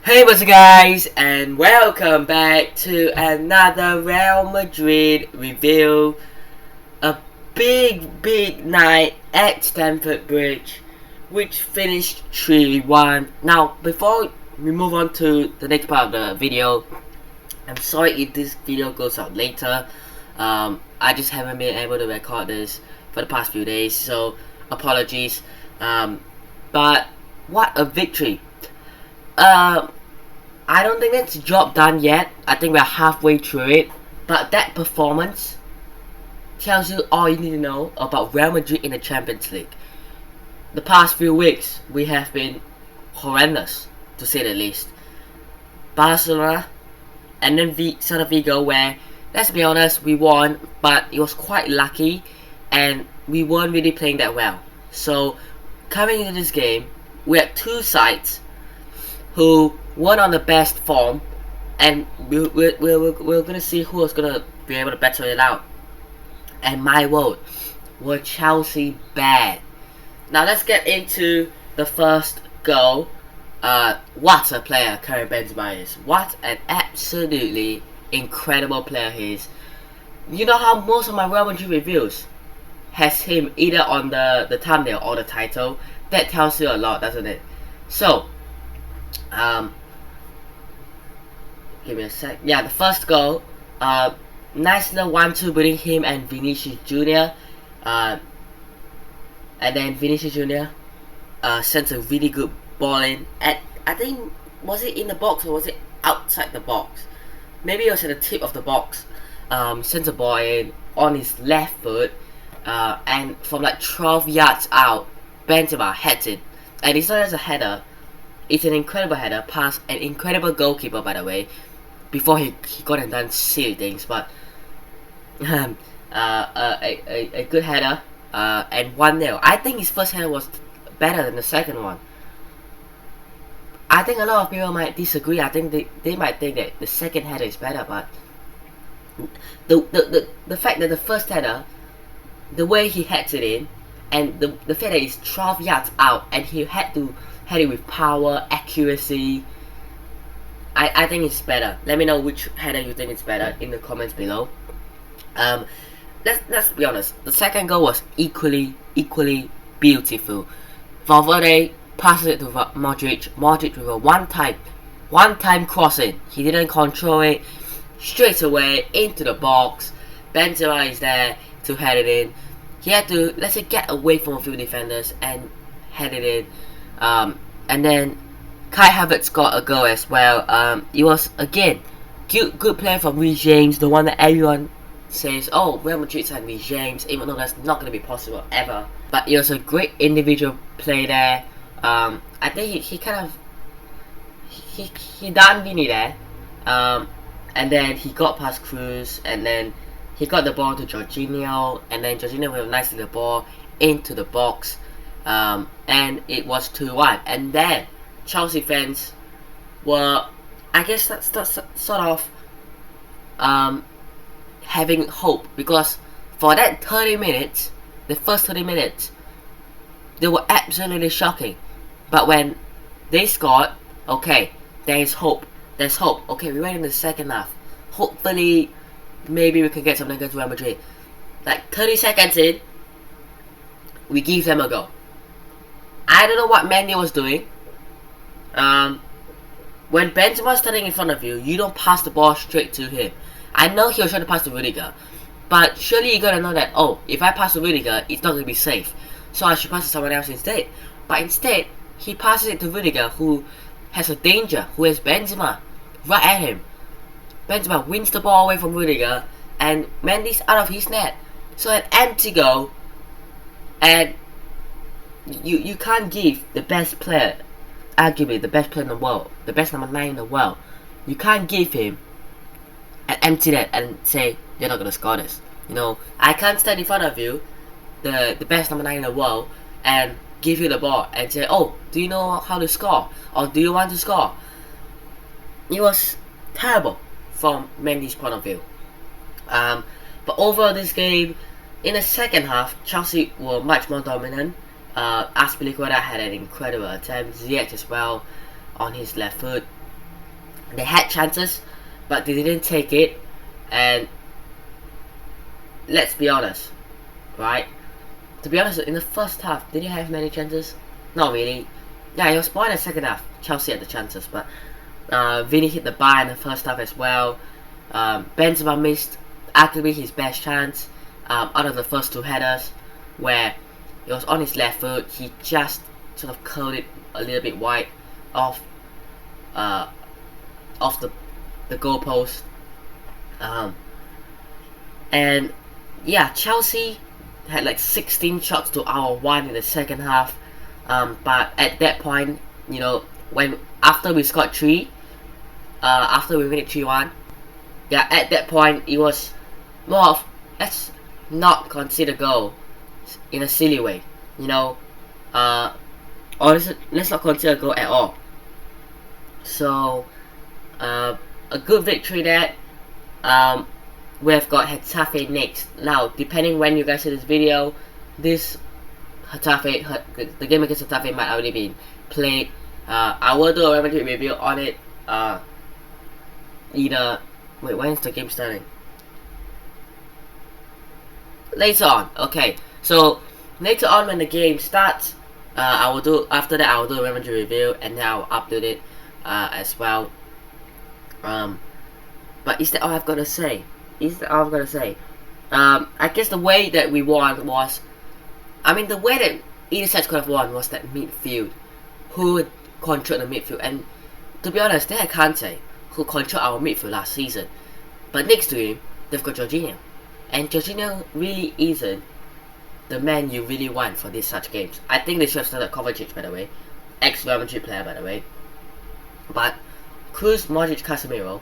Hey, what's up guys, and welcome back to another Real Madrid review. A big night at Stamford Bridge, which finished 3-1. Now, before we move on to the next part of the video, I'm sorry if this video goes out later. I just haven't been able to record this for the past few days, so apologies. But what a victory! I don't think that's job done yet. I think we're halfway through it. But that performance tells you all you need to know about Real Madrid in the Champions League. The past few weeks, we have been horrendous, to say the least. Barcelona, and then Celta Vigo, where, let's be honest, we won, but it was quite lucky, and we weren't really playing that well. So, coming into this game, we had two sides who weren't on the best form, and we're gonna see who is gonna be able to battle it out. And my vote were Chelsea bad. Now let's get into the first goal. What a player Karim Benzema is. What an absolutely incredible player he is. You know how most of my Real Madrid reviews has him either on the thumbnail or the title. That tells you a lot, doesn't it? So, give me a sec. Yeah, the first goal. Nice little 1-2 between him and Vinicius Jr. And then Vinicius Jr. Sent a really good ball in. At, I think, was it in the box or was it outside the box? Maybe it was at the tip of the box. Sent a ball in on his left foot. And from like 12 yards out, Benzema heads it. And it's not just a header. It's an incredible header past an incredible goalkeeper, by the way. Before he got and done silly things, but a good header, and 1-0. I think his first header was better than the second one. I think a lot of people might disagree. I think they might think that the second header is better, but the fact that the first header, the way he heads it in, and the fact that it's 12 yards out and he had to head it with power, accuracy, I think it's better. Let me know which header you think is better in the comments below. Let's be honest. The second goal was equally beautiful. Valverde passes it to Modric. Modric with a one-time crossing. He didn't control it. Straight away into the box. Benzema is there to head it in. He had to, let's say, get away from a few defenders and head it in. And then Havertz got a goal as well. It was again good play from Real James, the one that everyone says, oh, Real Madrid signed Real James, even though that's not going to be possible ever. But it was a great individual play there. I think he kind of he done Vini there, and then he got past Cruz, and then he got the ball to Jorginho, and then Jorginho with a nice little ball into the box, and it was 2-1. And then Chelsea fans were, I guess that's sort of having hope, because for that 30 minutes, the first 30 minutes, they were absolutely shocking. But when they scored, okay, there is hope. There's hope. Okay, we went in the second half. Hopefully, maybe we can get something against Real Madrid. Like 30 seconds in, we give them a go. I don't know what Mendy was doing. When Benzema is standing in front of you, you don't pass the ball straight to him. I know he was trying to pass to Rudiger, but surely you gotta know that, oh, if I pass to Rudiger, it's not gonna be safe, so I should pass to someone else instead. But instead, he passes it to Rudiger, who has a danger, who has Benzema right at him. Benzema wins the ball away from Rudiger, and Mendy's out of his net. So an empty goal, and you can't give the best player, arguably the best player in the world, the best number 9 in the world, you can't give him an empty net and say you're not gonna score this. You know, I can't stand in front of you, the best number 9 in the world, and give you the ball and say, oh, do you know how to score, or do you want to score? It was terrible from Mendy's point of view. But overall, this game, in the second half, Chelsea were much more dominant. Azpilicueta had an incredible attempt. Ziyech as well on his left foot. They had chances, but they didn't take it. And let's be honest, right? To be honest, in the first half, did you have many chances? Not really. Yeah, it was more in the second half. Chelsea had the chances, but Vinny hit the bar in the first half as well. Benzema missed arguably his best chance out of the first two headers, where it was on his left foot. He just sort of curled it a little bit wide off the goalpost. And yeah, Chelsea had like 16 shots to our 1 in the second half. But at that point, you know, after we scored 3, after we win it 3-1, yeah, at that point it was more of, let's not consider goal in a silly way, you know, or let's not consider goal at all. So a good victory there. We've got Getafe next. Now, depending when you guys see this video, this the game against Getafe might already be played. I will do a Real Madrid review on it. Wait, when is the game starting? Later on. Okay, so later on when the game starts, after that I will do a Real Madrid review, and then I'll upload it as well. But is that all I've got to say? I guess the way that we won was, the way that either side could have won was that midfield, who controlled the midfield. And to be honest, they had Kante, who controlled our midfield last season. But next to him, they've got Jorginho. And Jorginho really isn't the man you really want for these such games. I think they should have started Kovacic, by the way. Ex-Real Madrid player, by the way. But Kroos, Modric, Casemiro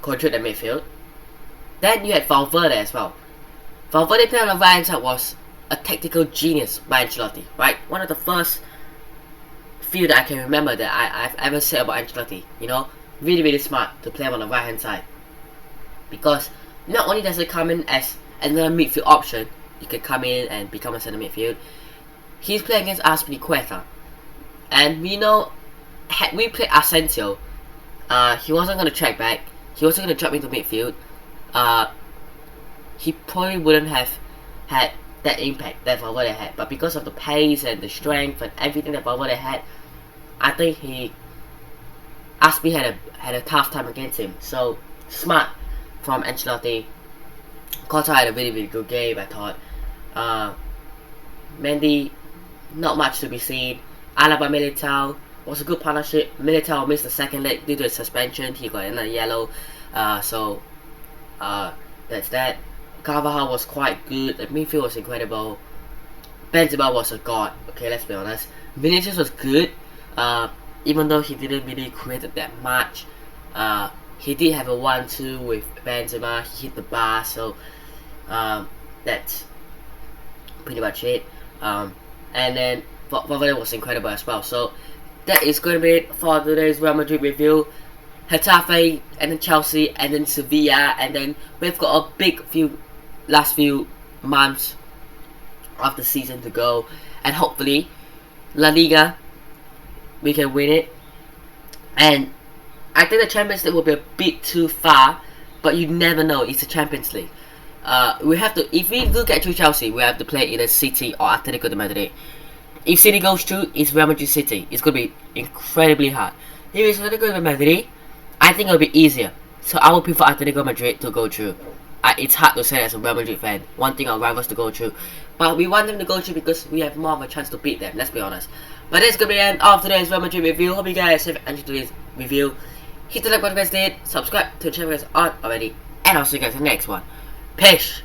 controlled the midfield. Then you had Valverde as well. Valverde playing on the right hand side was a tactical genius by Ancelotti, right? One of the first few that I can remember that I've ever said about Ancelotti. You know, really, really smart to play him on the right hand side. Because not only does it come in as another midfield option, he can come in and become a centre midfield. He's playing against Azpilicueta. And we know, had we played Asensio, he wasn't going to track back. He wasn't going to drop into midfield. He probably wouldn't have had that impact that Valverde had. But because of the pace and the strength and everything that Valverde had, I think Aspi had a tough time against him. So smart from Ancelotti. Courtois had a really, really good game, I thought. Mendy, not much to be seen. Alaba Militao was a good partnership. Militao missed the second leg due to a suspension. He got another yellow. So that's that. Carvajal was quite good. The midfield was incredible. Benzema was a god. Okay, let's be honest. Vinicius was good. Even though he didn't really create that much. He did have a 1-2 with Benzema. He hit the bar. So that's pretty much it. And then Valverde was incredible as well. So that is going to be it for today's Real Madrid review. Getafe, and then Chelsea, and then Sevilla, and then we've got a big last few months of the season to go, and hopefully La Liga we can win it. And I think the Champions League will be a bit too far, but you never know. It's the Champions League. We have to, if we do get through Chelsea, we have to play either City or Atletico de Madrid. If City goes through, it's Real Madrid City. It's going to be incredibly hard. If it's Atletico de Madrid, I think it'll be easier. So I would prefer Atletico Madrid to go through. It's hard to say as a Real Madrid fan, wanting our rivals to go through. But we want them to go through because we have more of a chance to beat them, let's be honest. But that's going to be the end of today's Real Madrid review. Hope you guys have enjoyed today's review. Hit the like button if you guys did, subscribe to the channel if you guys aren't already, and I'll see you guys in the next one. Peace!